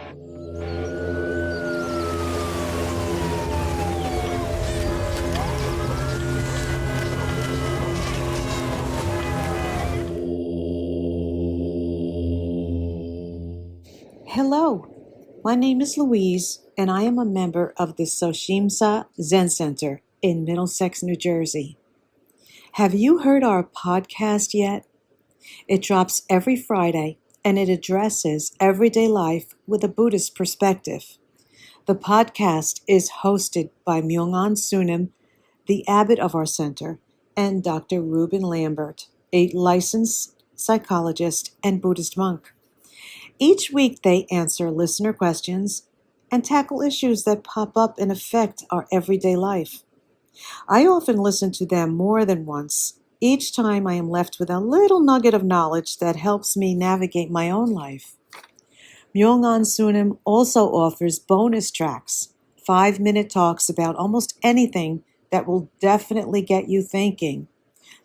Hello, my name is Louise, and I am a member of the Soshimsa Zen Center in Middlesex, New Jersey. Have you heard our podcast yet? It drops every Friday, and it addresses everyday life with a Buddhist perspective. The podcast is hosted by Myung-An Sunim, the abbot of our center, and Dr. Ruben Lambert, a licensed psychologist and Buddhist monk. Each week, they answer listener questions and tackle issues that pop up and affect our everyday life. I often listen to them more than once. Each time, I am left with a little nugget of knowledge that helps me navigate my own life. Myung-An Sunim also offers bonus tracks, 5-minute talks about almost anything that will definitely get you thinking.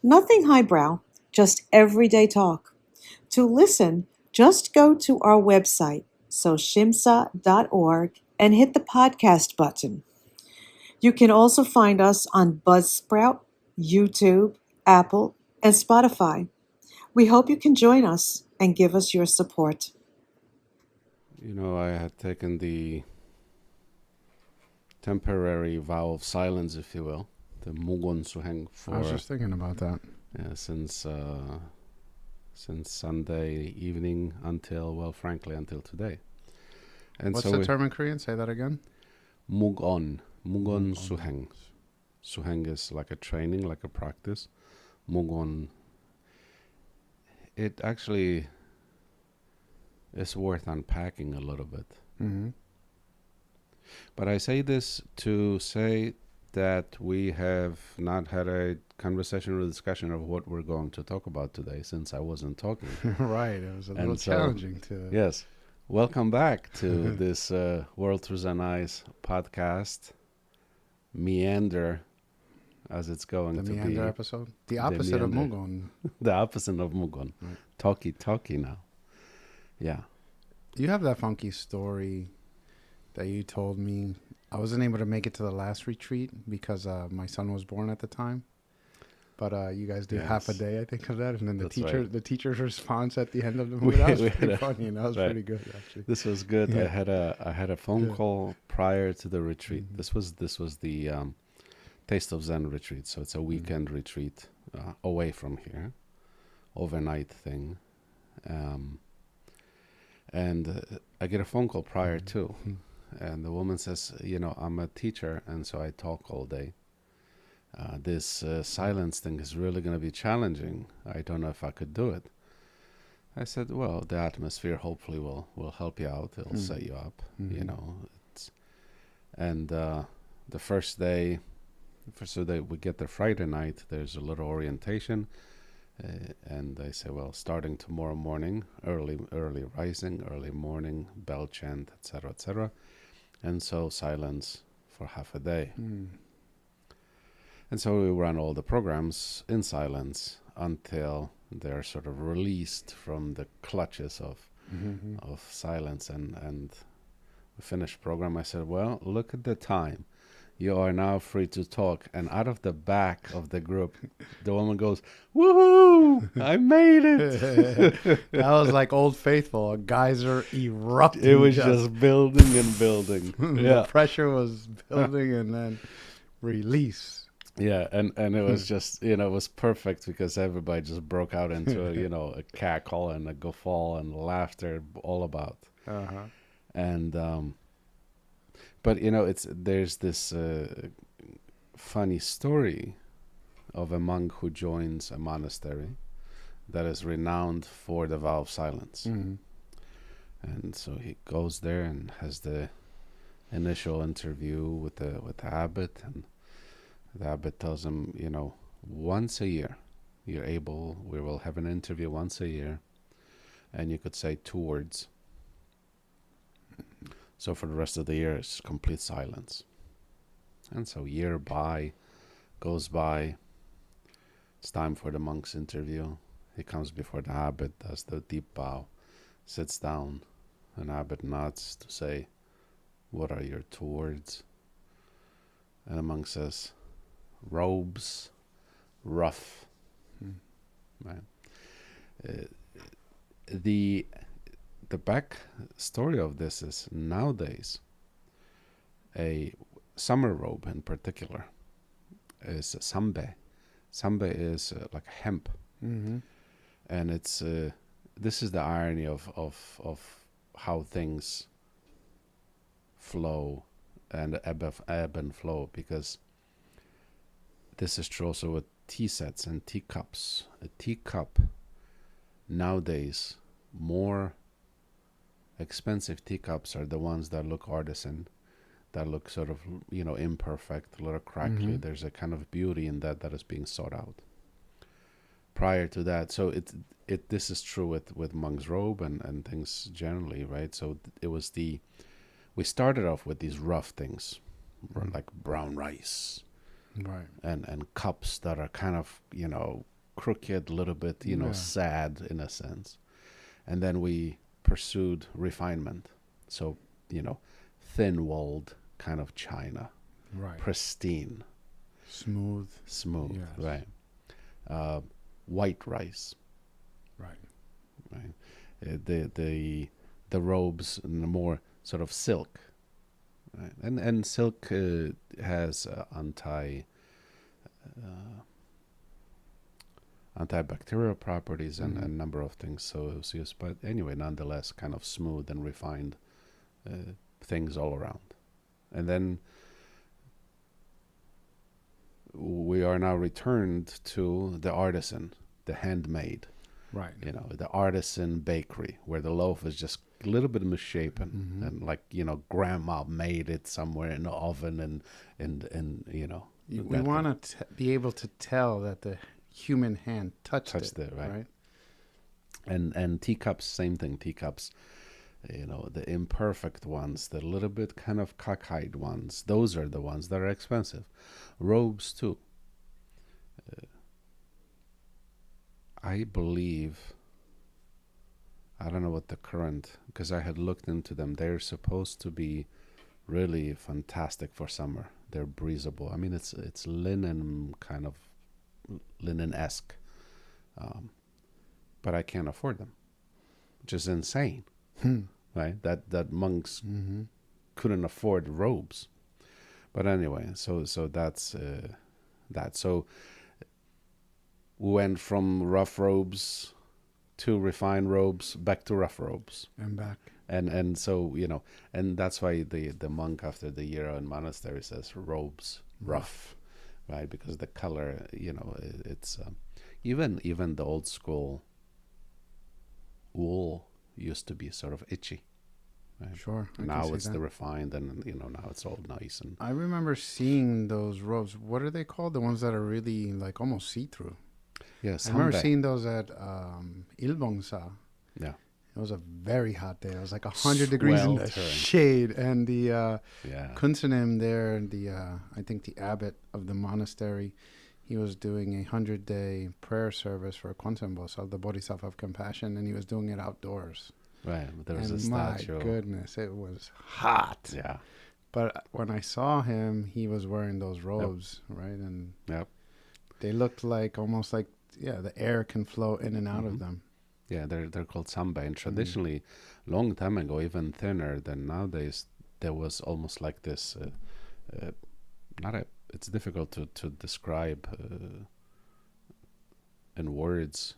Nothing highbrow, just everyday talk. To listen, just go to our website, soshimsa.org, and hit the podcast button. You can also find us on Buzzsprout, YouTube, Apple, and Spotify. We hope you can join us and give us your support. You know, I had taken the temporary vow of silence, if you will, the Mugon Suhaeng I was just thinking about that. Since Sunday evening until today. And What's the term in Korean? Say that again. Mugon Suhaeng. Suhaeng is like a training, like a practice. Mugon. It actually is worth unpacking a little bit. Mm-hmm. But I say this to say that we have not had a conversation or discussion of what we're going to talk about today, since I wasn't talking. Right, it was a little challenging to... Yes. Welcome back to this World Through Zen Eyes podcast, Meander, as it's going to be. The Meander episode? The opposite of Mugon. The opposite of Mugon. Right. Talky now. Yeah. You have that funky story that you told me. I wasn't able to make it to the last retreat because my son was born at the time. But you guys did half a day, I think, of that, and then the teacher's response at the end of the movie, that was pretty funny, and that was pretty good, actually. This was good. Yeah. I had a phone call prior to the retreat. Mm-hmm. This was the Taste of Zen retreat, so it's a weekend retreat away from here, overnight thing, and I get a phone call prior to, and the woman says, you know, I'm a teacher, and so I talk all day. This silence thing is really going to be challenging. I don't know if I could do it. I said, well, the atmosphere hopefully will help you out. It'll set you up, you know. The first day we get there Friday night, there's a little orientation. And I say, well, starting tomorrow morning, early rising, early morning, bell chant, etc., etc. And so silence for half a day. And so we run all the programs in silence until they're sort of released from the clutches of silence. And we finished program. I said, well, look at the time. You are now free to talk. And out of the back of the group, the woman goes, woohoo, I made it. That was like Old Faithful, a geyser erupting. It was just building and building. The pressure was building and then release. Yeah, and it was just, you know, it was perfect because everybody just broke out into, a cackle and a guffaw and laughter all about. And, but, you know, there's this funny story of a monk who joins a monastery that is renowned for the vow of silence. And so he goes there and has the initial interview with the abbot, and the abbot tells him, you know, once a year, we will have an interview once a year, and you could say 2 words. So for the rest of the year, it's complete silence. And so year goes by, it's time for the monk's interview. He comes before the abbot, does the deep bow, sits down, an abbot nods to say, "What are your two words?" And the monk says, "Robes, rough." Right. Uh, the back story of this is nowadays a summer robe in particular is sambe. Sambe is like hemp, and it's this is the irony of how things flow and ebb and flow, because this is true also with tea sets and teacups. A teacup nowadays, more expensive teacups are the ones that look artisan, that look sort of, imperfect, a little crackly. There's a kind of beauty in that is being sought out. Prior to that, so this is true with monk's robe and things generally, right? So it was we started off with these rough things, like brown rice, right, and cups that are kind of, crooked, a little bit, sad in a sense. And then we pursued refinement. So, thin-walled kind of china, right, pristine, smooth, yes. Right? White rice, right. The robes more sort of silk, right? And silk has antibacterial properties and a number of things. So but anyway, nonetheless, kind of smooth and refined things all around. And then we are now returned to the artisan, the handmade, right? The artisan bakery where the loaf is just a little bit misshapen and like, grandma made it somewhere in the oven and we want to be able to tell that the human hand touched it, right? And teacups, same thing. Teacups, the imperfect ones, the little bit kind of cockeyed ones, those are the ones that are expensive. Robes too. I believe, I don't know what the current, because I had looked into them, they're supposed to be really fantastic for summer. They're breathable. I mean, it's linen, kind of linen-esque, but I can't afford them, which is insane, right? That monks couldn't afford robes. But anyway, so that's that. So we went from rough robes to refined robes, back to rough robes, and back. And so and that's why the monk after the year in monastery says robes rough, right? Because the color, it's even the old school wool used to be sort of itchy. Right? Sure. Now it's the refined, and now it's all nice. And I remember seeing those robes. What are they called? The ones that are really like almost see-through. yes, I remember seeing those at Ilbongsa. Yeah. It was a very hot day. It was like 100 degrees in the shade, and the Kunsunim there, I think the abbot of the monastery, he was doing a 100-day prayer service for Kwanzaa, so the Bodhisattva of Compassion, and he was doing it outdoors. Right, there was and a statue. My goodness, it was hot. Yeah. But when I saw him, he was wearing those robes, right? And they looked like almost like the air can flow in and out of them. Yeah, they're called samba, and traditionally, long time ago, even thinner than nowadays, there was almost like this. It's difficult to describe in words,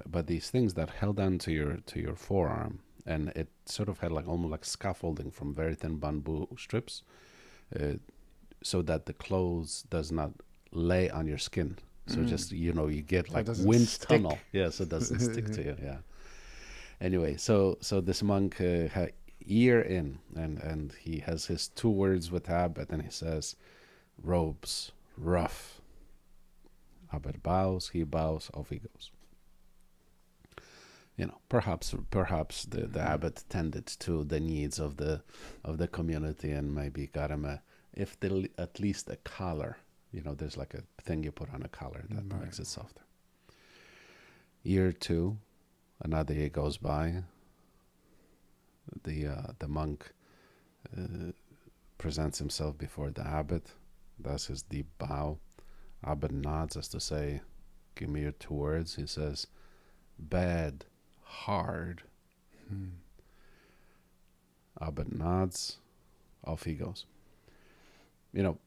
but these things that held on to your forearm, and it sort of had like almost like scaffolding from very thin bamboo strips, so that the clothes does not lay on your skin. So just, you get like wind tunnel. Yeah, so it doesn't stick to you, yeah. Anyway, so this monk had ear in, and he has his two words with Abbot, and he says, robes, rough. Abbot bows, he bows, off he goes. Perhaps the abbot tended to the needs of the community and maybe got him at least a collar. There's like a thing you put on a collar that makes it softer. Year 2, another year goes by. the monk presents himself before the abbot, does his deep bow. Abbot nods as to say, "Give me your 2 words." He says, "Bad, hard." Abbot nods, off he goes.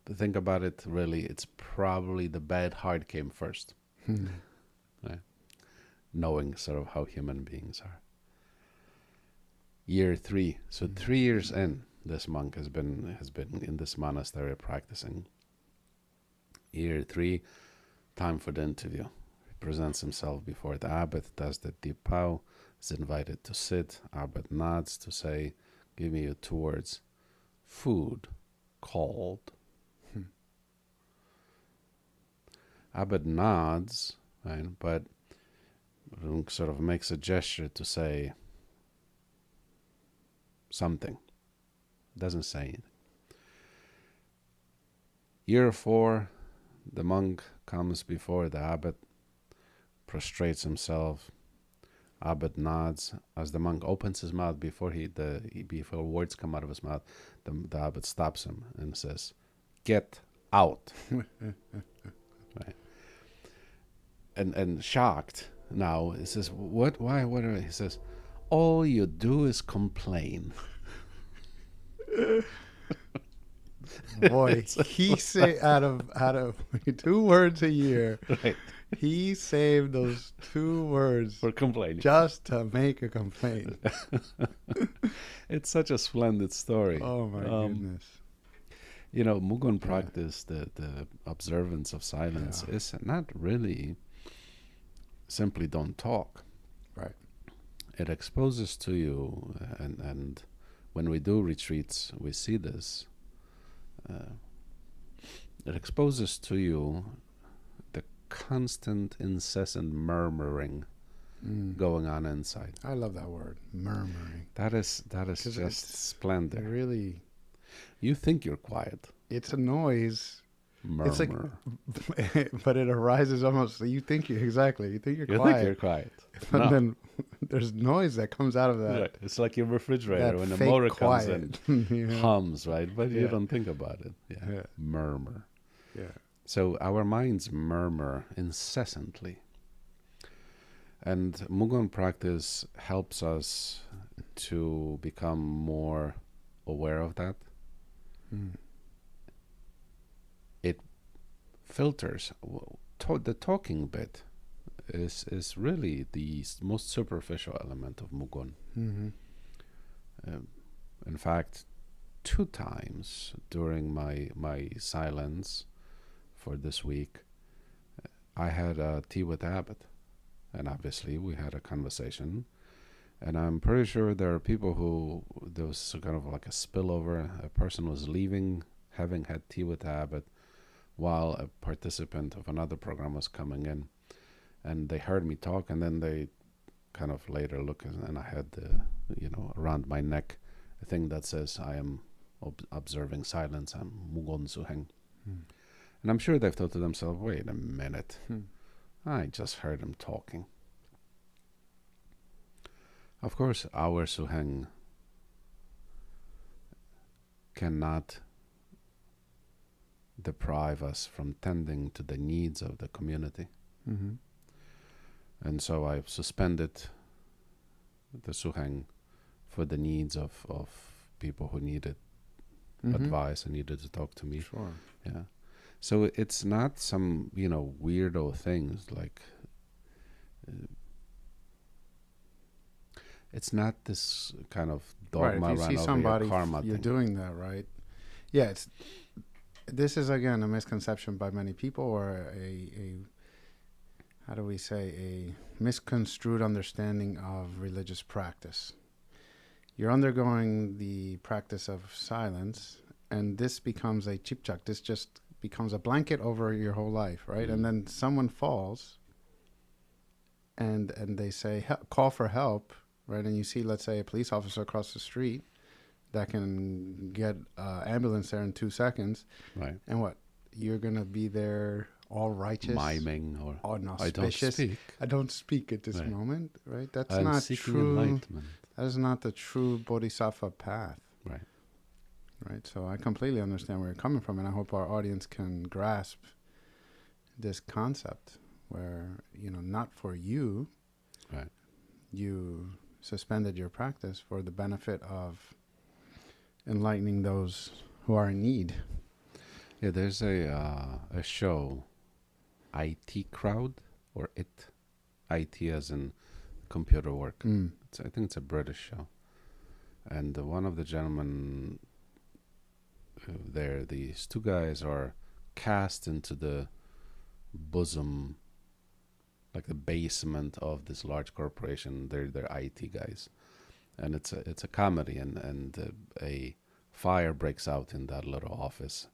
Think about it, really, it's probably the bad hard came first. Right? Knowing sort of how human beings are. Year 3. So 3 years in, this monk has been in this monastery practicing. Year 3, time for the interview. He presents himself before the abbot, does the deep bow, is invited to sit. Abbot nods to say, "Give me your 2 words. Food called." Abbot nods, right, but sort of makes a gesture to say something. Doesn't say anything. Year 4, the monk comes before the abbot, prostrates himself. Abbot nods. As the monk opens his mouth, before words come out of his mouth, the abbot stops him and says, "Get out." Right. And shocked now, he says, "What? Why? What?" He says, "All you do is complain." Boy, he say out of 2 words a year, Right. he saved those 2 words For complaining. just to make a complaint. It's such a splendid story. Oh my goodness. Mugon practice, the observance of silence, is not really simply don't talk. Right. It exposes to you, and when we do retreats, we see this. It exposes to you the constant, incessant murmuring going on inside. I love that word, murmuring. That is just splendid. Really, You think you're quiet. it's a noise. Murmur. It's like, but it arises almost. You think you're quiet. You think you're quiet. But No. then there's noise that comes out of that. Right. It's like your refrigerator That when the fake motor quiet. comes in, Yeah. hums, right? But you Yeah. don't think about it. Yeah. Murmur. Yeah. So our minds murmur incessantly. And Mugon practice helps us to become more aware of that. It filters. The talking bit is really the most superficial element of Mugon. In fact, 2 times during my silence for this week, I had a tea with the abbot, and obviously we had a conversation. And I'm pretty sure there are people who there was kind of like a spillover. A person was leaving, having had tea with the abbot, while a participant of another program was coming in, and they heard me talk, and then they kind of later look, and I had around my neck a thing that says I am observing silence. I'm Mugon Suhaeng. And I'm sure they've thought to themselves, wait a minute, I just heard him talking. Of course, our Suhaeng cannot deprive us from tending to the needs of the community. And so I've suspended the Suhaeng for the needs of people who needed advice and needed to talk to me. Sure. Yeah. So it's not some, weirdo things like... it's not this kind of dogma Right. If you run see over somebody, your karma you're thing. doing that, right? Yeah. This is again a misconception by many people, or a how do we say, a misconstrued understanding of religious practice. You're undergoing the practice of silence, and this becomes a chipchak. This just becomes a blanket over your whole life, right? And then someone falls, and they say, call for help, right? And you see, let's say, a police officer across the street that can get ambulance there in 2 seconds. Right. And what? You're going to be there all righteous? Miming or all I don't auspicious? speak. I don't speak at this Right. moment, right? That's I'm not seeking true. enlightenment. That is not the true bodhisattva path. Right. Right. So I completely understand where you're coming from, and I hope our audience can grasp this concept where, not for you, right, you suspended your practice for the benefit of enlightening those who are in need. Yeah, there's a show, IT Crowd, or IT as in computer work. I think it's a British show. And one of the gentlemen there, these two guys are cast into the bosom, like the basement of this large corporation. They're IT guys. And it's a comedy, and a fire breaks out in that little office.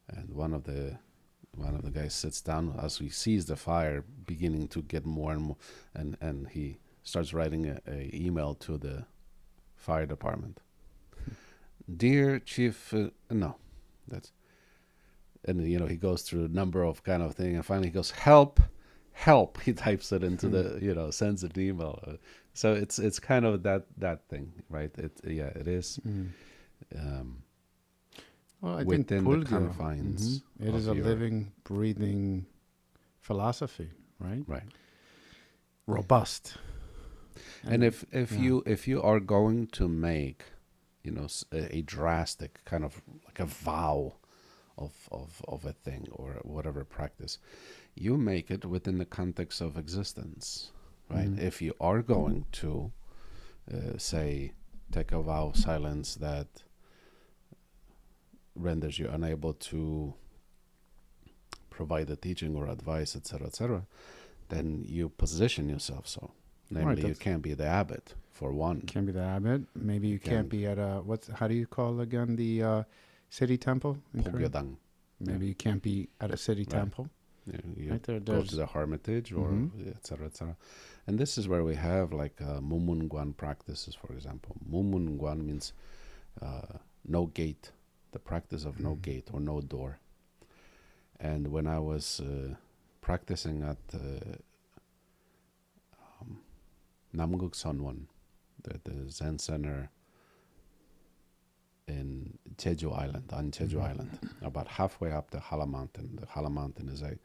And one of the guys sits down as he sees the fire beginning to get more and more, and he starts writing a email to the fire department. Dear Chief, no, that's, and he goes through a number of kind of thing, and finally he goes, help. He types it into the, sends an email. So it's kind of that thing, right? It is. Well, I think within the confines. It is a living, breathing philosophy, right? Right. Robust. And if you are going to make, a drastic kind of like a vow of a thing or whatever practice, you make it within the context of existence, right? If you are going to say, take a vow of silence that renders you unable to provide a teaching or advice, etc., then you position yourself so. Namely, you can't be the abbot, for one. Can't be the abbot. Maybe you can't be at how do you call again the city temple in Korean? Maybe you can't be at a city temple. You go to the hermitage or etc., etc. And this is where we have like Mumun-Guan practices, for example. Mumun-Guan means no gate, the practice of no gate or no door. And when I was practicing at Namguk Sonwon, the Zen Center in Jeju Island, on Jeju Island, about halfway up the Hala Mountain. The Hala Mountain is a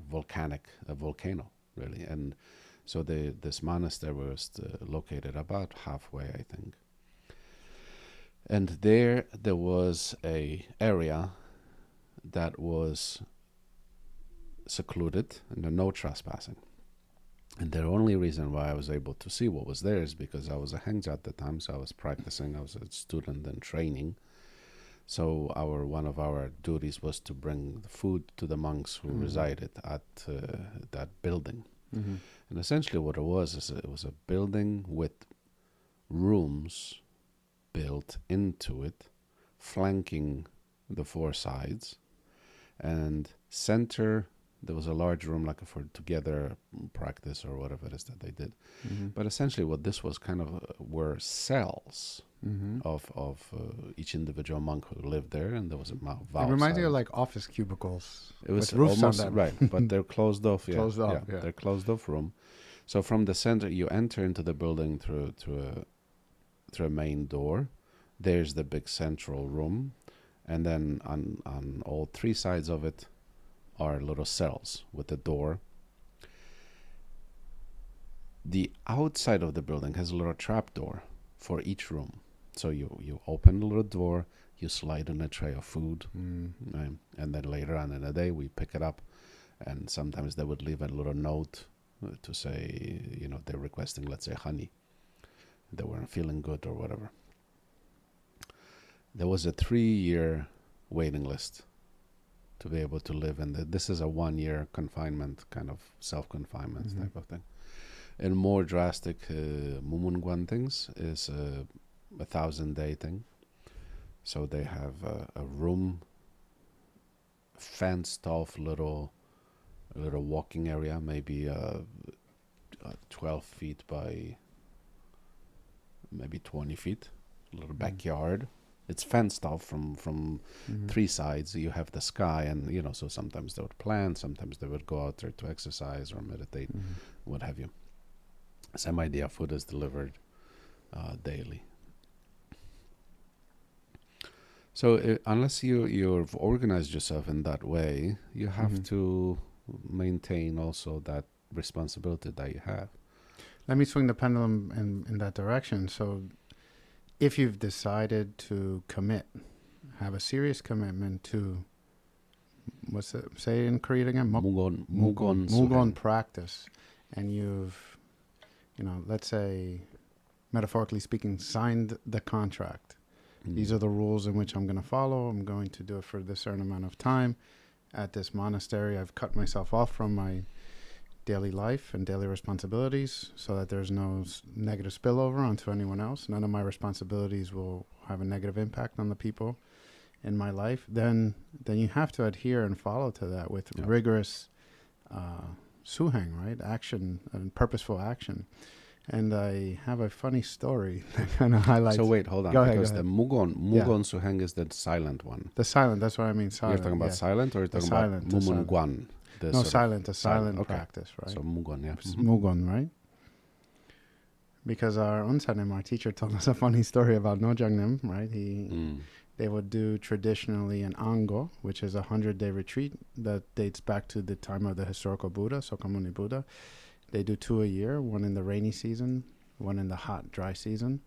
volcano, really. And so this monastery was located about halfway, I think. And there was a area that was secluded and no trespassing. And the only reason why I was able to see what was there is because I was a hengja at the time, so I was practicing. I was a student and training. So one of our duties was to bring the food to the monks who resided at that building. And essentially what it was is it was a building with rooms built into it, flanking the four sides, and center there was a large room like for together practice or whatever it is that they did. But essentially what this was kind of were cells of each individual monk who lived there, and there was a vow. It reminds me of like office cubicles. It was with roofs almost on them. right, but they're closed off. Yeah, Closed off, they're closed off room. So from the center, you enter into the building through a main door. There's the big central room, and then on all three sides of it are little cells with a door. The outside of the building has a little trap door for each room. So you open the little door, you slide in a tray of food, and then later on in the day we pick it up, and sometimes they would leave a little note to say, they're requesting, let's say, honey. They weren't feeling good or whatever. There was a 3-year waiting list to be able to live in this is a 1-year confinement, kind of self-confinement type of thing. And more drastic Mumun-Guan things is a 1,000-day thing. So they have a room, fenced off little walking area, maybe 12 feet by maybe 20 feet, a little backyard. It's fenced off from 3 sides. You have the sky, and so sometimes they would plant, sometimes they would go out there to exercise or meditate, what have you. Same idea. Food is delivered daily. So unless you've organized yourself in that way, you have to maintain also that responsibility that you have. Let me swing the pendulum in that direction. So if you've decided to commit, have a serious commitment to, what's it, say in Korean again? Mugon Mugon Suhaeng. practice. And you've, let's say, metaphorically speaking, signed the contract. These are the rules in which I'm going to follow. I'm going to do it for this certain amount of time. At this monastery, I've cut myself off from my daily life and daily responsibilities so that there's no negative spillover onto anyone else. None of my responsibilities will have a negative impact on the people in my life. Then you have to adhere and follow to that with rigorous suhaeng, right? Action and purposeful action. And I have a funny story that kind of highlights. So wait, hold on. Go ahead, because go ahead. the Mugon Suhaeng is the silent one. The silent, that's what I mean. Silent. You're talking about silent, or you're talking about Mumun-Guan? No, silent, a silent okay. practice, right? So Mugon, yeah. Mugon, right? Because our Unsanim, our teacher, told us a funny story about Nojangnim, right? They would do traditionally an Ango, which is a 100-day retreat that dates back to the time of the historical Buddha, Sakyamuni Buddha. They do 2 a year, one in the rainy season, one in the hot, dry season.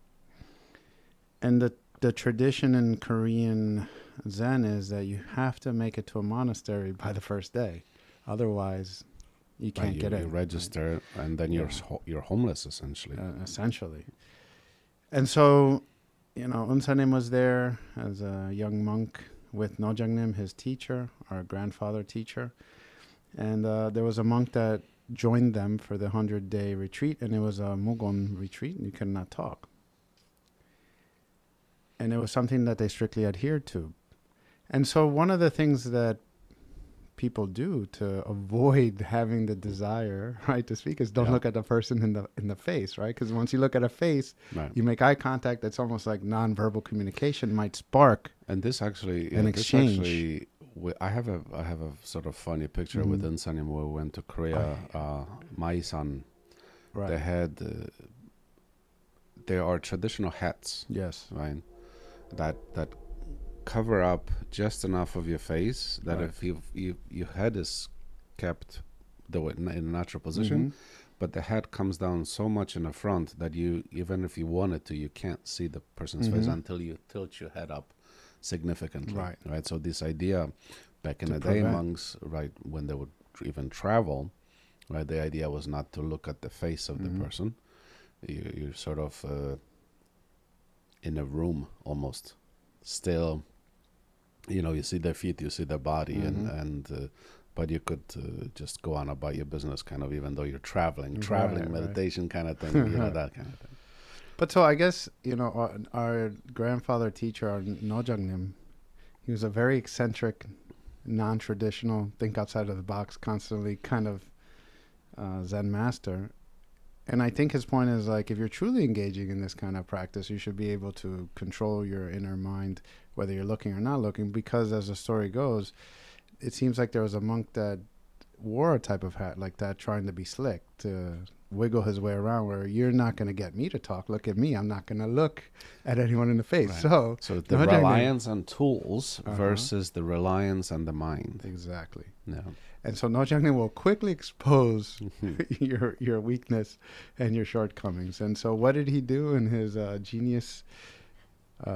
And the tradition in Korean Zen is that you have to make it to a monastery by the first day. Otherwise, you can't get in. You register, right? And then you're homeless, essentially. Essentially. And so, Unsanim was there as a young monk with Nojangnim, his teacher, our grandfather teacher. And there was a monk that joined them for the 100-day retreat, and it was a Mugon retreat, and you could not talk. And it was something that they strictly adhered to. And so one of the things that people do to avoid having the desire, right, to speak is don't look at the person in the face, right? Because once you look at a face, you make eye contact. It's almost like nonverbal communication might spark. And this actually an exchange. I have a sort of funny picture with Unsanim where we went to Korea. Mai-san, right. They had there are traditional hats, yes, right, that cover up just enough of your face that if your head is kept in a natural position, but the head comes down so much in the front that you, even if you wanted to, you can't see the person's face until you tilt your head up significantly, right? So this idea back in the day, monks, right, when they would even travel, right, the idea was not to look at the face of the person. You're sort of in a room almost, still, you see their feet, you see their body, and but you could just go on about your business, kind of, even though you're traveling meditation kind of thing, that kind of thing. But so I guess, our grandfather teacher, our Nojangnim, he was a very eccentric, non-traditional, think outside of the box, constantly kind of Zen master. And I think his point is, like, if you're truly engaging in this kind of practice, you should be able to control your inner mind, whether you're looking or not looking, because as the story goes, it seems like there was a monk that wore a type of hat like that, trying to be slick, to wiggle his way around, where you're not going to get me to talk. Look at me. I'm not going to look at anyone in the face. Right. So the reliance on tools versus the reliance on the mind. Exactly. Yeah. And so Nojangnim will quickly expose your weakness and your shortcomings. And so what did he do in his genius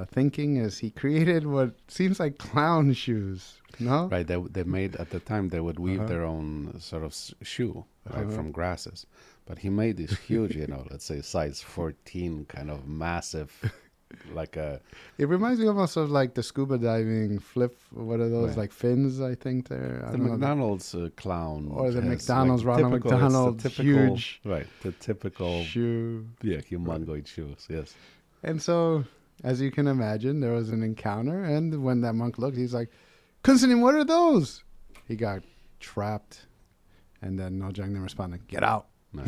thinking is he created what seems like clown shoes, no? Right. They made, at the time, they would weave their own sort of shoe, right, from grasses. But he made this huge, let's say size 14 kind of massive, like a... It reminds me almost of like the scuba diving flip, what are those, like fins, I think they're... The McDonald's clown. Or the McDonald's, like Ronald McDonald, huge... Right, the typical... shoe. Yeah, humongous shoes, yes. And so, as you can imagine, there was an encounter, and when that monk looked, he's like, Kunsanim, what are those? He got trapped, and then Nojangnim responded, get out. No.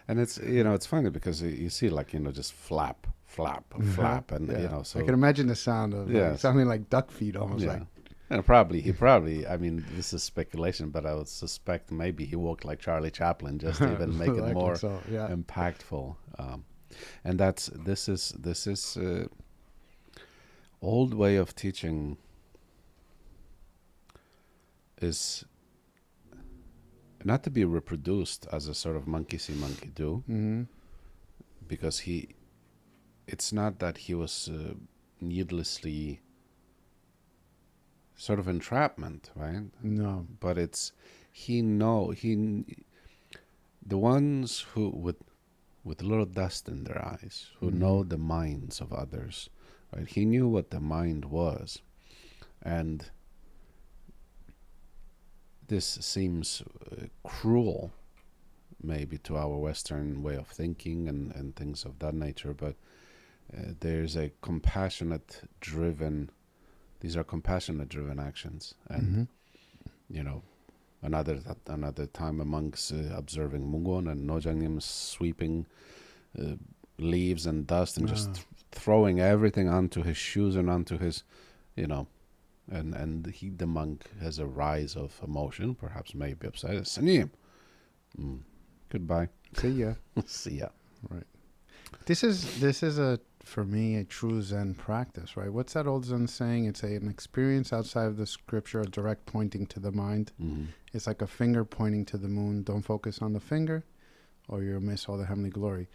And it's, it's funny because you see, like, just flap, and, so... I can imagine the sound of like, sounding like duck feet almost, like... And probably, he probably, I mean, this is speculation, but I would suspect maybe he walked like Charlie Chaplin just to even make it more impactful. And this is old way of teaching is not to be reproduced as a sort of monkey see, monkey do, because it's not that he was needlessly sort of entrapment, right? No. But it's the ones who with a little dust in their eyes, who know the minds of others, right? He knew what the mind was. And this seems cruel maybe to our Western way of thinking and things of that nature, but there's a these are compassionate driven actions. And you know, another time a monk's observing Mugon and Nojangnim sweeping leaves and dust and just throwing everything onto his shoes and onto his, you know, and the monk has a rise of emotion, perhaps maybe upset. Sunim, goodbye. See ya. See ya. Right. This is for me a true Zen practice, right? What's that old Zen saying? It's an experience outside of the scripture, a direct pointing to the mind. It's like a finger pointing to the moon. Don't focus on the finger, or you'll miss all the heavenly glory.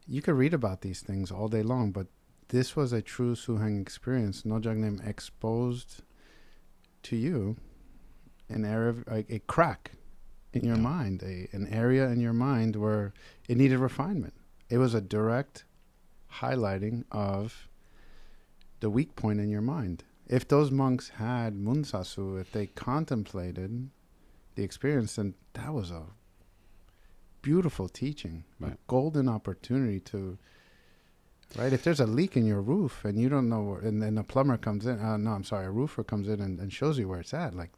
You could read about these things all day long, but this was a true Suhaeng experience. Nojangnim exposed to you an area, like a crack in your mind, an area in your mind where it needed refinement. It was a direct highlighting of the weak point in your mind. If those monks had munsasu, if they contemplated the experience, then that was a beautiful teaching, a golden opportunity to, right? If there's a leak in your roof and you don't know where, and then a plumber comes in, a roofer comes in and shows you where it's at, like,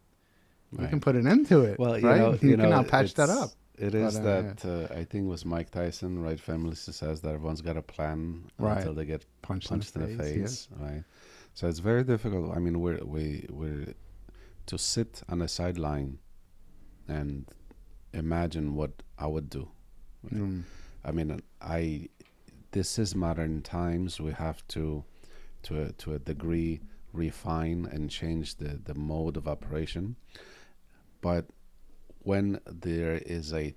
you can put an end to it. Well, right? You can now patch that up. It is I think it was Mike Tyson, right? Famously says that everyone's got a plan until they get punched in the face, right? So it's very difficult. I mean, we're to sit on a sideline and imagine what I would do. Right? I mean, this is modern times. We have to a degree, refine and change the mode of operation. But when there's a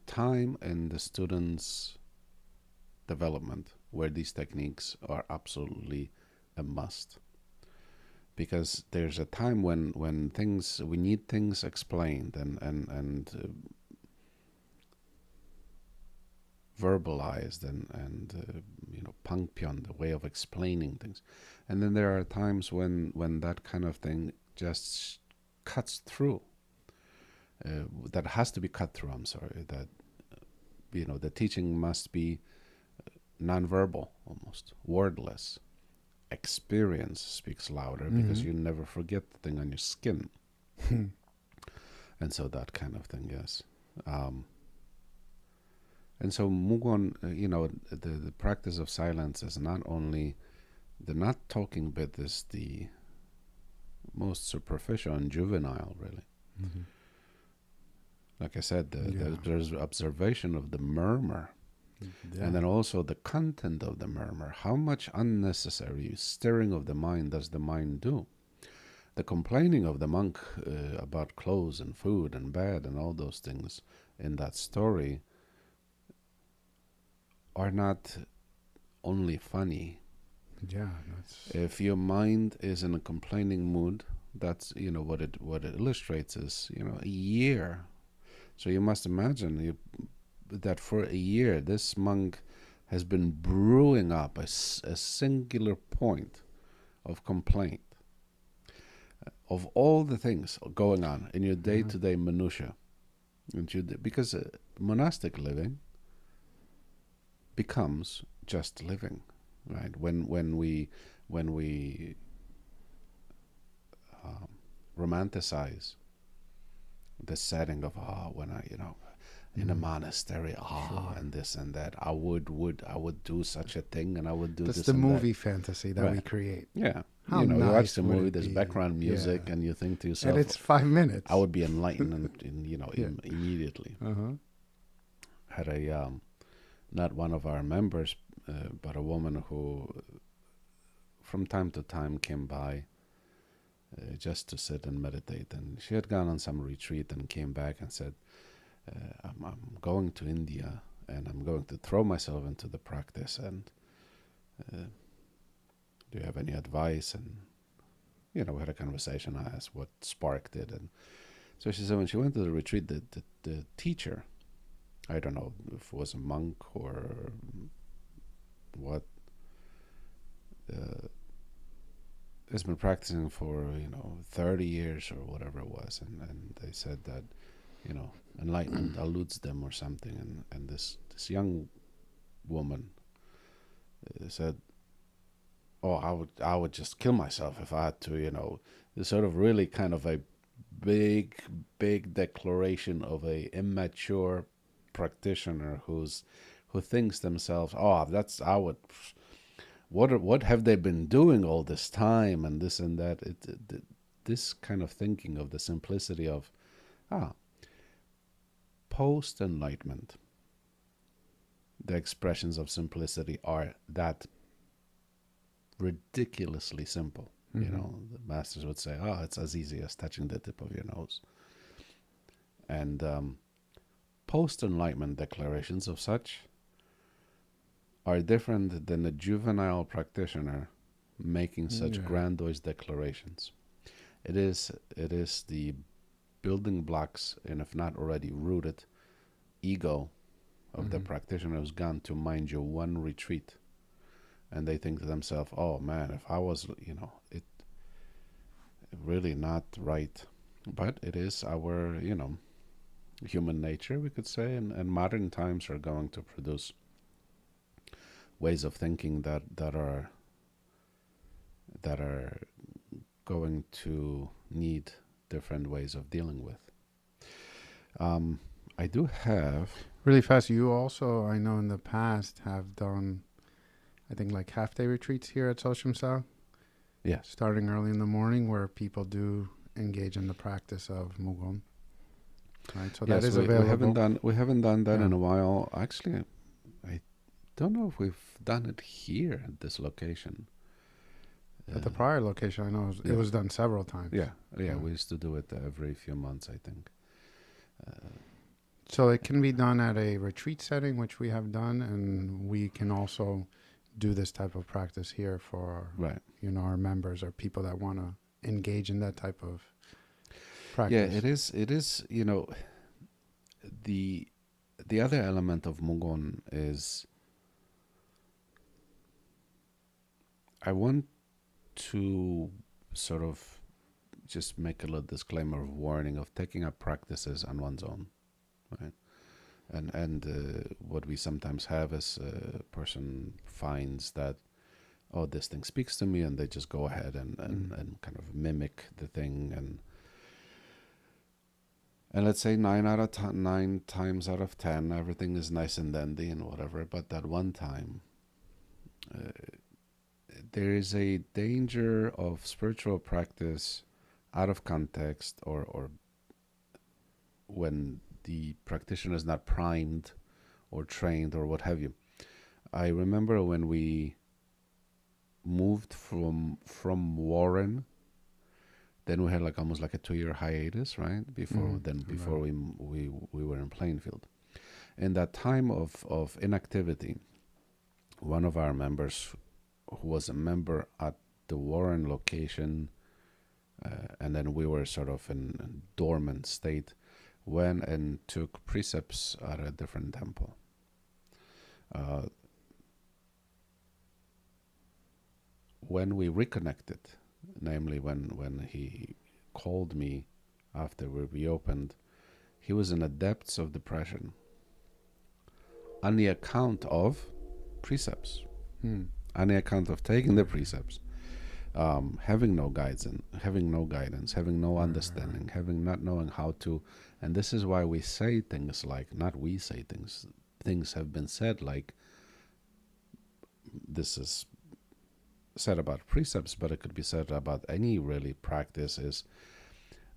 time in the student's development where these techniques are absolutely a must, because there's a time when we need things explained and verbalized and you know, pangpyeon, the way of explaining things, and then there are times when that kind of thing just cuts through. That has to be cut through. I'm sorry. That you know, the teaching must be nonverbal, almost wordless. Experience speaks louder because you never forget the thing on your skin, and so that kind of thing. Yes. And so Mugon, you know, the practice of silence is not only the not talking bit is the most superficial and juvenile, really. Like I said, there's observation of the murmur, and then also the content of the murmur. How much unnecessary stirring of the mind does the mind do? The complaining of the monk about clothes and food and bed and all those things in that story are not only funny. If your mind is in a complaining mood, that's, you know, what it illustrates is, you know, a year. So you must imagine that for a year, this monk has been brewing up a singular point of complaint of all the things going on in your day-to-day minutiae. Because monastic living becomes just living, right? When we romanticize the setting of when I, you know, in a monastery, and this and that, I would do such a thing, and I would do That's this. the and movie that. fantasy that we create. Yeah, How you nice watch the would movie, it there's be? background music, Yeah. and you think to yourself, And it's 5 minutes. I would be enlightened, Yeah. immediately. Uh-huh. Had a not one of our members, but a woman who, from time to time, came by just to sit and meditate. And she had gone on some retreat and came back and said, I'm going to India and I'm going to throw myself into the practice. And do you have any advice? And, we had a conversation. I asked what sparked it. And so she said when she went to the retreat, the teacher, I don't know if it was a monk or what, has been practicing for 30 years or whatever it was, and they said that enlightenment eludes them or something, and this young woman said, oh, I would just kill myself if I had to, this sort of really kind of a big declaration of a immature practitioner who thinks themselves, what have they been doing all this time, and this and that. This kind of thinking of the simplicity of post enlightenment, the expressions of simplicity are that ridiculously simple. Mm-hmm. The masters would say, it's as easy as touching the tip of your nose. And post enlightenment declarations of such are different than a juvenile practitioner making such grandiose declarations. It is the building blocks, and if not already rooted, ego of the practitioner who's gone to, mind you, one retreat, and they think to themselves, oh man, if I was, it really not right. But it is our, human nature, we could say, and modern times are going to produce ways of thinking that are going to need different ways of dealing with. I do have Really fast, you also, I know in the past, have done, I think, like half-day retreats here at Soshimsa. Yes. Starting early in the morning, where people do engage in the practice of Mugon. Right, so that is available. We haven't done that in a while. Actually, I don't know if we've done it here at this location. At the prior location, I know it was done several times. Yeah. We used to do it every few months, I think. So it can be done at a retreat setting, which we have done, and we can also do this type of practice here for our members or people that want to engage in that type of practice. Yeah, it is. The other element of Mugon is, I want to sort of just make a little disclaimer of warning of taking up practices on one's own, right? And what we sometimes have is a person finds that, this thing speaks to me, and they just go ahead and kind of mimic the thing, and let's say 9 times out of 10, everything is nice and dandy and whatever, but that one time, there is a danger of spiritual practice out of context, or when the practitioner is not primed or trained or what have you. I remember when we moved from Warren, then we had almost a 2-year hiatus, right? Before we were in Plainfield. In that time of inactivity, one of our members, who was a member at the Warren location, and then we were sort of in a dormant state, went and took precepts at a different temple. When we reconnected, namely when he called me after we reopened, he was in the depths of depression on the account of precepts, on the account of taking the precepts, having no guidance, having no understanding, not knowing how to. And this is why we say things like, not we say things have been said like, this is said about precepts, but it could be said about any really practice, is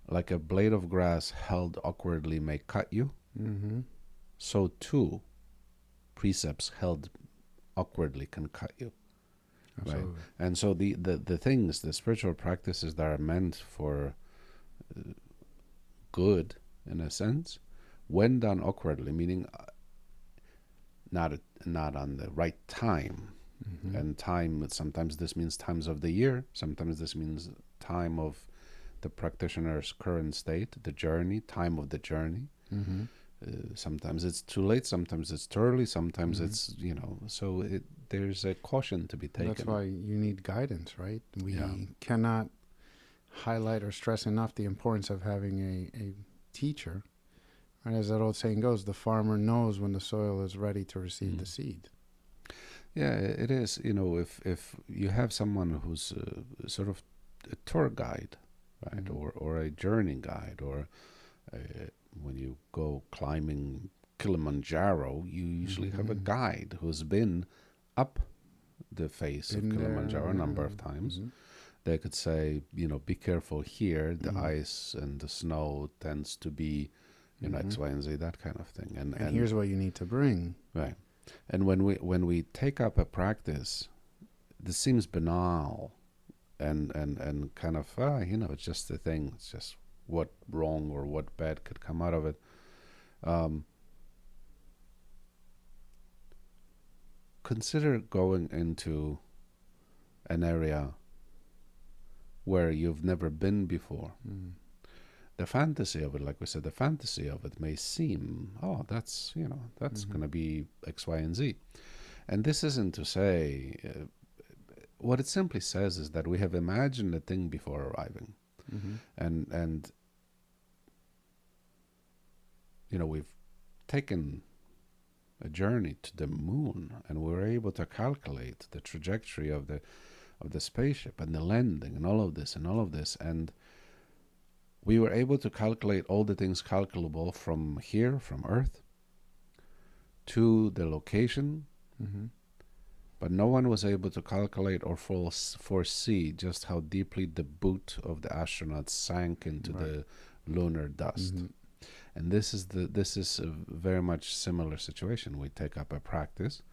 like a blade of grass held awkwardly may cut you. Mm-hmm. So too, precepts held awkwardly can cut you. Absolutely. Right? And so the things, the spiritual practices that are meant for good, in a sense, when done awkwardly, meaning not on the right time. Mm-hmm. And time, sometimes this means times of the year, sometimes this means time of the practitioner's current state, the journey, time of the journey. Mm-hmm. Sometimes it's too late, sometimes it's too early, sometimes Mm-hmm. it's, so there's a caution to be taken. That's why you need guidance, right? We Yeah. cannot highlight or stress enough the importance of having a teacher. Right? As that old saying goes, the farmer knows when the soil is ready to receive the seed. Yeah, it is. If you have someone who's sort of a tour guide, right, or a journey guide, or when you go climbing Kilimanjaro, you usually have a guide who's been up the face of Kilimanjaro a number of times. They could say, be careful here. The ice and the snow tends to be, X, Y, and Z, that kind of thing. And here's what you need to bring. Right. And when we take up a practice, this seems banal and kind of, it's just a thing. It's just what wrong or what bad could come out of it. Consider going into an area where you've never been before. The fantasy of it, like we said, the fantasy of it may seem, that's going to be X, Y, and Z. And this isn't to say, what it simply says is that we have imagined a thing before arriving. And we've taken a journey to the moon, and we're able to calculate the trajectory of the spaceship and the landing and all of this, and we were able to calculate all the things calculable from here, from Earth, to the location, but no one was able to calculate or foresee just how deeply the boot of the astronauts sank into the lunar dust. And this is a very much similar situation. We take up a practice,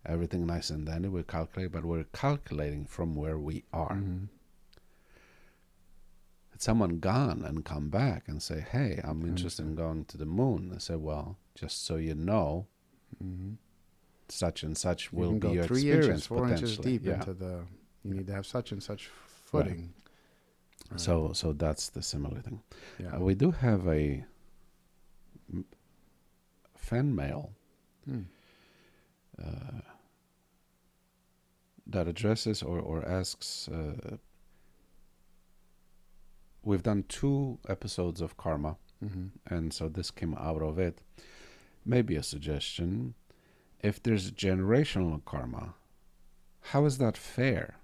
everything nice and dandy, we calculate, but we're calculating from where we are. Someone gone and come back and say, hey, I'm interested in going to the moon. I say, well, just so you know, such and such will be your 3 experience inches, 4 inches potentially. deep into you need to have such and such footing. Right. So that's the similar thing. Yeah. We do have a fan mail that addresses or asks, we've done 2 episodes of karma, and so this came out of it. Maybe a suggestion. If there's generational karma, how is that fair?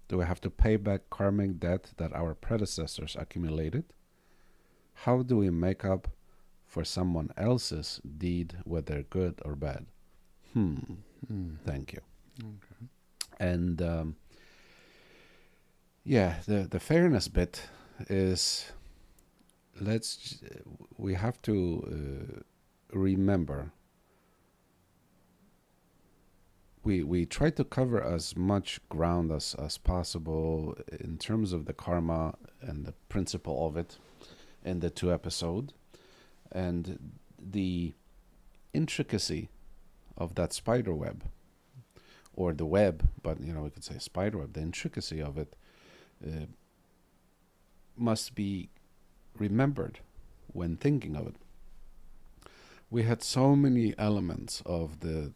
Do we have to pay back karmic debt that our predecessors accumulated? How do we make up for someone else's deed, whether good or bad? Thank you. Okay. And the fairness bit is, we have to remember, we try to cover as much ground as possible in terms of the karma and the principle of it in the 2 episodes, and the intricacy of that spider web, or the web, but we could say spider web, the intricacy of it must be remembered when thinking of it. We had so many elements of the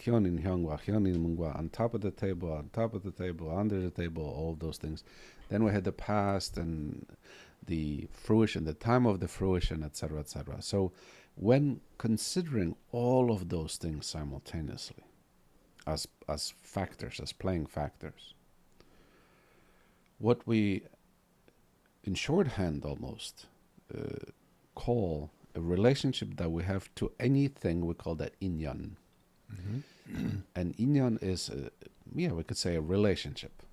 hyonin, hyongwa, hyonin, mungwa, on top of the table, under the table, all those things. Then we had the past and the fruition, the time of the fruition, etc., etc. So when considering all of those things simultaneously as factors, as playing factors, what we, in shorthand almost, call a relationship that we have to anything, we call that inyan. And inyan is we could say a relationship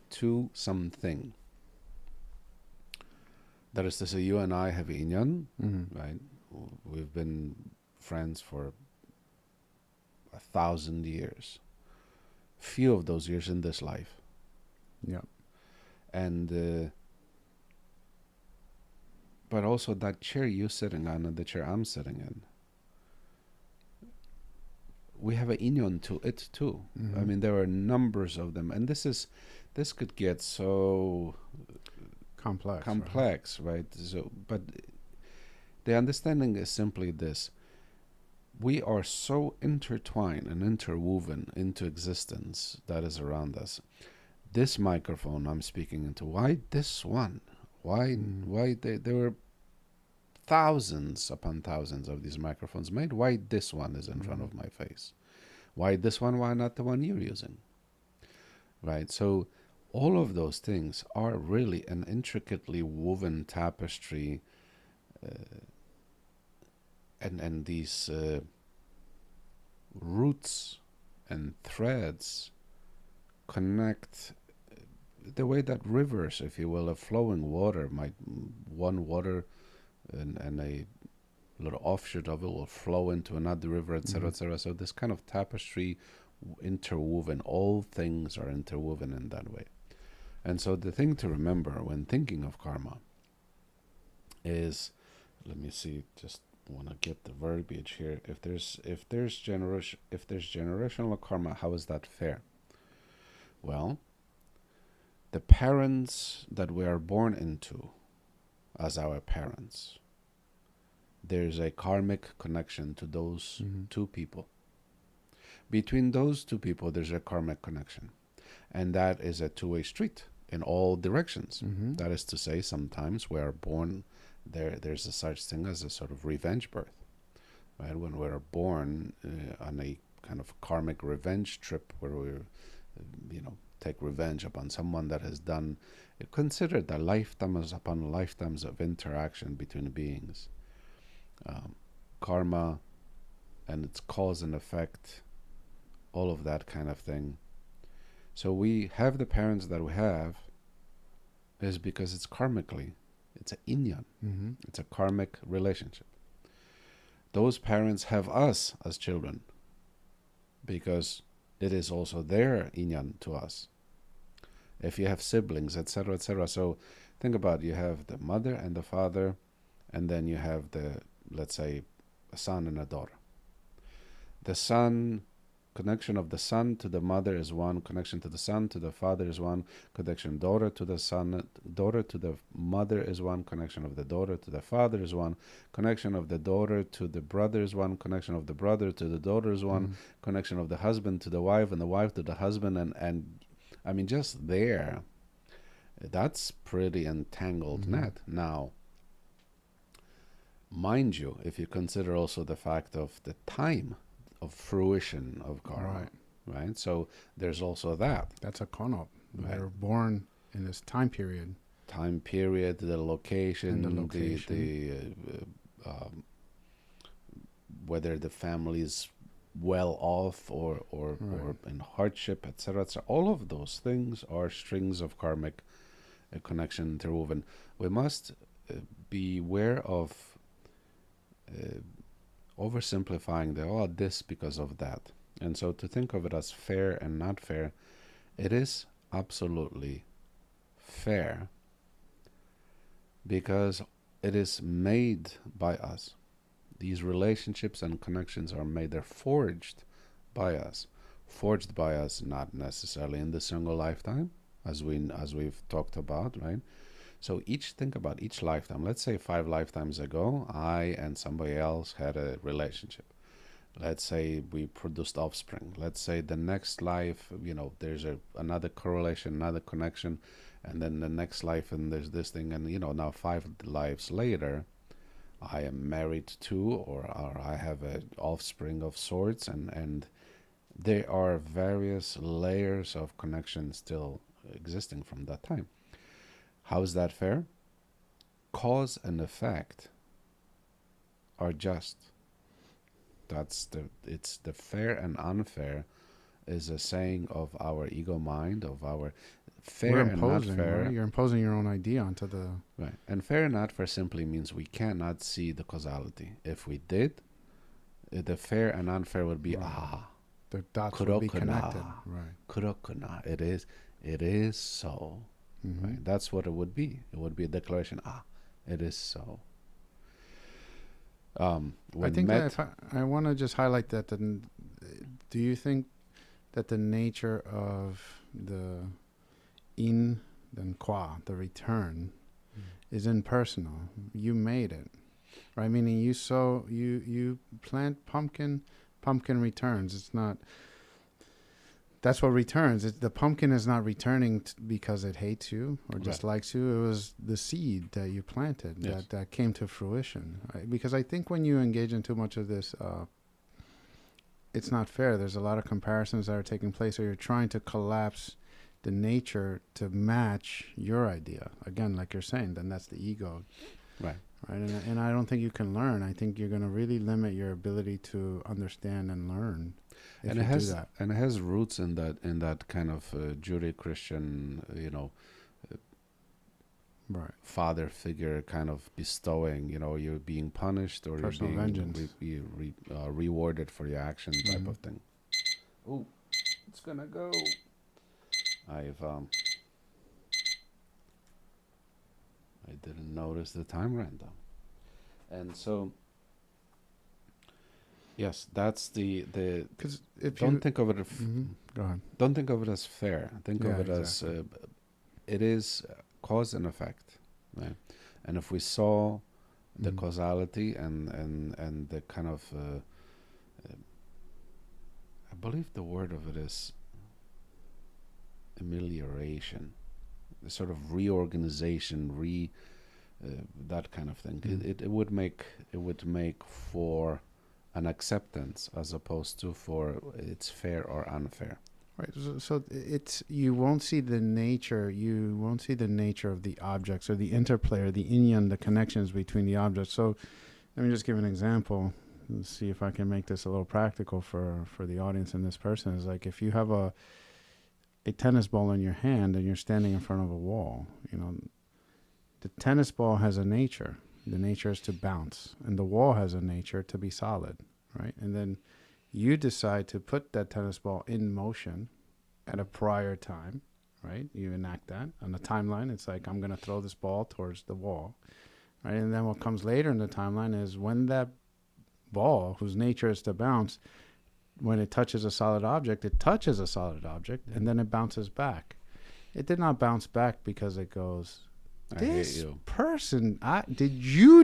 to something. That is to say, you and I have inyan, right? We've been friends for 1,000 years. Few of those years in this life. Yeah. And but also that chair you're sitting on and the chair I'm sitting in, we have an inyon to it too. I mean, there are numbers of them, and this could get so complex, right? So, but the understanding is simply this: we are so intertwined and interwoven into existence that is around us. This microphone I'm speaking into, why this one? Why there were thousands upon thousands of these microphones made. Why this one is in front of my face? Why this one? Why not the one you're using? Right? So all of those things are really an intricately woven tapestry, and these roots and threads connect the way that rivers, if you will, of flowing water might, one water and a little offshoot of it will flow into another river, etc., etc. So this kind of tapestry, interwoven, all things are interwoven in that way. And so the thing to remember when thinking of karma is, let me see, just want to get the verbiage here. If there's generational karma, how is that fair? Well, the parents that we are born into as our parents, there's a karmic connection to those two people. Between those two people, there's a karmic connection. And that is a two-way street in all directions. That is to say, sometimes we are born, there's a such thing as a sort of revenge birth. Right? When we're born on a kind of karmic revenge trip where we're, take revenge upon someone that has done, consider the lifetimes upon lifetimes of interaction between beings. Karma and its cause and effect, all of that kind of thing. So we have the parents that we have is because it's karmically, it's an inyan, it's a karmic relationship. Those parents have us as children because it is also their inyan to us. If you have siblings, etc., etc. So think about it. You have the mother and the father, and then you have the, let's say, a son and a daughter. The son, connection of the son to the mother is one, connection to the son to the father is one, connection daughter to the son, daughter to the mother is one, connection of the daughter to the father is one, connection of the daughter to the brother is one, connection of the brother to the daughter is one, connection of the husband to the wife and the wife to the husband, and I mean, just there, that's pretty entangled net. Now, mind you, if you consider also the fact of the time of fruition of karma, right? So there's also that. That's a konop. They're born in this time period. The location, whether the family's well off or in hardship, etc. All of those things are strings of karmic connection interwoven. We must be aware of oversimplifying this because of that. And so to think of it as fair and not fair, it is absolutely fair because it is made by us. These relationships and connections are made, they're forged by us. Forged by us not necessarily in the single lifetime, as we've talked about, right? So think about each lifetime. Let's say 5 lifetimes ago, I and somebody else had a relationship. Let's say we produced offspring. Let's say the next life, there's another correlation, another connection, and then the next life, and there's this thing, and now 5 lives later, I am married to, or I have an offspring of sorts, and there are various layers of connection still existing from that time. How is that fair? Cause and effect are just. It's the fair and unfair is a saying of our ego mind, of our We're fair and not imposing, fair. right? You're imposing your own idea onto the... Right. And fair and not fair simply means we cannot see the causality. If we did, the fair and unfair would be The dots would be connected. Right. kurokuna. It is so. Right. That's what it would be. It would be a declaration. It is so. I think that if I want to just highlight that. Do you think that the nature of the in then qua, the return, is impersonal? You made it, right? Meaning you plant pumpkin returns. It's not. That's what returns. The pumpkin is not returning because it hates you or dislikes you. It was the seed that you planted that came to fruition. Right? Because I think when you engage in too much of this, it's not fair. There's a lot of comparisons that are taking place, or you're trying to collapse the nature to match your idea. Again, like you're saying, then that's the ego. Right. Right. And I don't think you can learn. I think you're going to really limit your ability to understand and learn. If And you it has do that. and it has roots in that kind of Judeo-Christian, Right. father figure kind of bestowing, you're being punished or Personal you're being vengeance. rewarded for your action type of thing. Oh, it's gonna go. I didn't notice the time ran down, and so yes, that's the. Because if Don't think of it. Go ahead. Don't think of it as fair. Think of it exactly. as it is cause and effect, right? And if we saw the causality and the kind of, I believe the word of it is amelioration, the sort of reorganization, that kind of thing. It would make for an acceptance as opposed to for it's fair or unfair. Right. So it's you won't see the nature. You won't see the nature of the objects or the interplay or the yin, the connections between the objects. So let me just give an example. Let's see if I can make this a little practical for the audience and this person. Is like if you have a tennis ball in your hand and you're standing in front of a wall. The tennis ball has a nature. The nature is to bounce, and the wall has a nature to be solid, right? And then you decide to put that tennis ball in motion at a prior time, right? You enact that on the timeline. It's like, I'm going to throw this ball towards the wall, right? And then what comes later in the timeline is when that ball, whose nature is to bounce, when it touches a solid object, and then it bounces back. It did not bounce back because it goes, this person, did you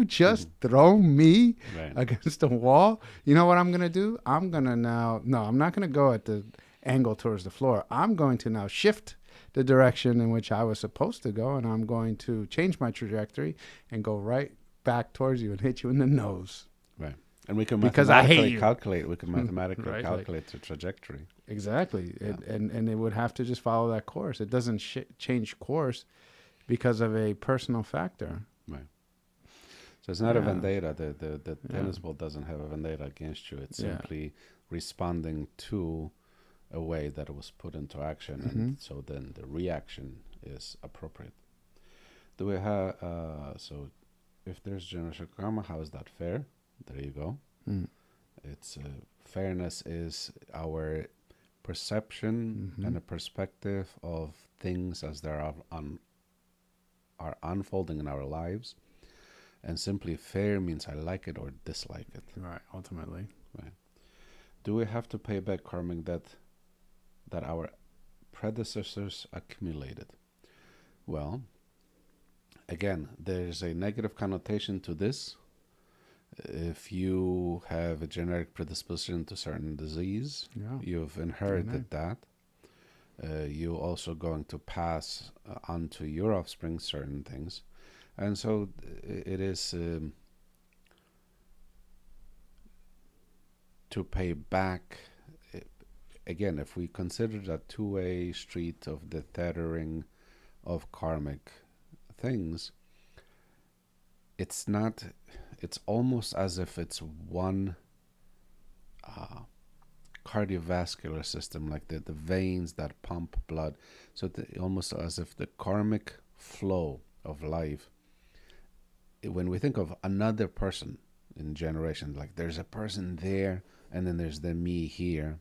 just throw me against the wall? You know what I'm going to do? I'm not going to go at the angle towards the floor. I'm going to now shift the direction in which I was supposed to go, and I'm going to change my trajectory and go right back towards you and hit you in the nose. Right. And we can Because I hate you. calculate. We can mathematically calculate the trajectory. Exactly. And it would have to just follow that course. It doesn't change course because of a personal factor. Right. So it's not a vendetta. The tennis ball doesn't have a vendetta against you. It's simply responding to a way that it was put into action. And so then the reaction is appropriate. Do we have, so if there's generational karma, how is that fair? There you go. It's fairness is our perception and a perspective of things as they are unfolding in our lives, and simply fair means I like it or dislike it. Right. Ultimately. Right. Do we have to pay back karmic debt that our predecessors accumulated? Well, again, there's a negative connotation to this. If you have a genetic predisposition to certain disease, you've inherited that. You're also going to pass on to your offspring certain things. And so it is to pay back. Again, if we consider that two-way street of the tethering of karmic things, it's not... It's almost as if it's one cardiovascular system, like the veins that pump blood. So almost as if the karmic flow of life, when we think of another person in generation, like there's a person there and then there's the me here.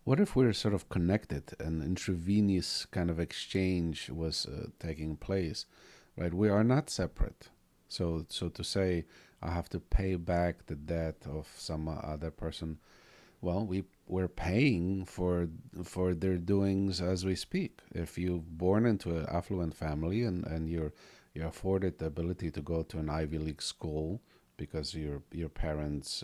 What if we're sort of connected and intravenous kind of exchange was taking place, right? We are not separate. So to say I have to pay back the debt of some other person, well, we're paying for their doings as we speak. If you're born into an affluent family and you're afforded the ability to go to an Ivy League school because your parents,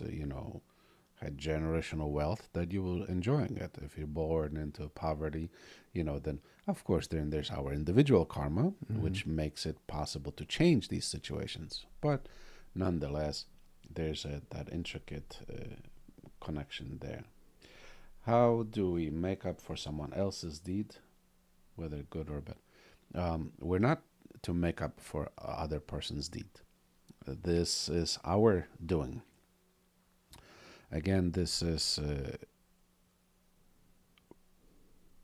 had generational wealth, that you will enjoying it. If you're born into poverty, then of course there's our individual karma, which makes it possible to change these situations. But nonetheless, there's that intricate connection there. How do we make up for someone else's deed, whether good or bad? We're not to make up for other person's deed. This is our doing. Again, this is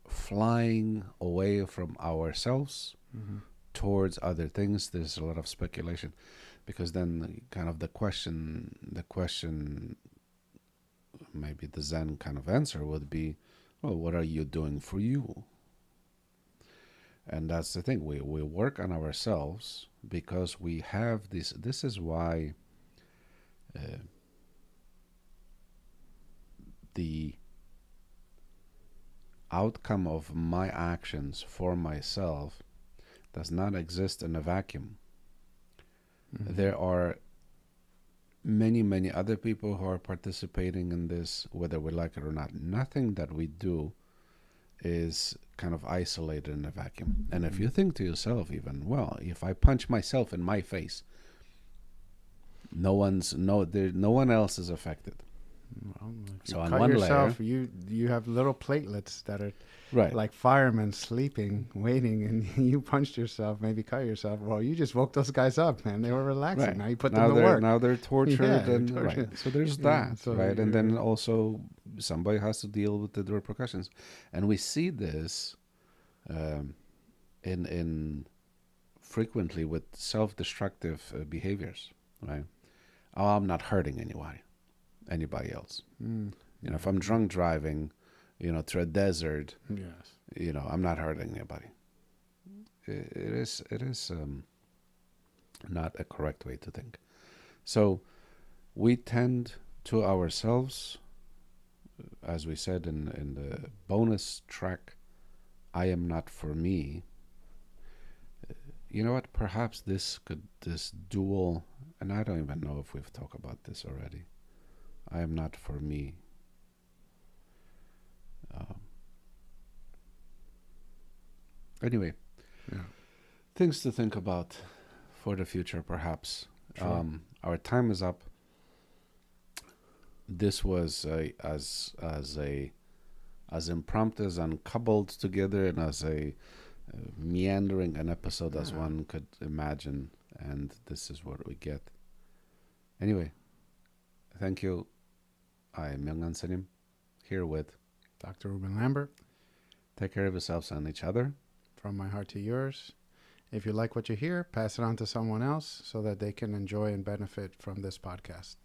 flying away from ourselves towards other things. There's a lot of speculation, because then kind of the question, maybe the Zen kind of answer would be, well, what are you doing for you? And that's the thing. We work on ourselves because we have this. This is why the outcome of my actions for myself does not exist in a vacuum. There are many, many other people who are participating in this, whether we like it or not. Nothing that we do is kind of isolated in a vacuum. And if you think to yourself even, well, if I punch myself in my face, no one else is affected. Well, if So you on cut one yourself, layer, you have little platelets that are right, like firemen sleeping, waiting, and you punched yourself, maybe cut yourself. Well, you just woke those guys up, man. They were relaxing. right. Now you put them to work. Now they're tortured, Yeah, and tortured. right. So there's Yeah, that, so right? And then also somebody has to deal with the repercussions, and we see this in frequently with self-destructive behaviors, right? Oh, I'm not hurting anybody else. If I'm drunk driving, through a desert, yes, I'm not hurting anybody. It is not a correct way to think. So we tend to ourselves, as we said in the bonus track, I am not for me. You know what? Perhaps this dual, and I don't even know if we've talked about this already. I am not for me. Anyway, things to think about for the future, perhaps. Sure. Our time is up. This was as impromptu, as uncoupled together, and as a meandering an episode as one could imagine, and this is what we get. Anyway, thank you. I am Myung-An Sunim, here with Dr. Ruben Lambert. Take care of yourselves and each other. From my heart to yours. If you like what you hear, pass it on to someone else so that they can enjoy and benefit from this podcast.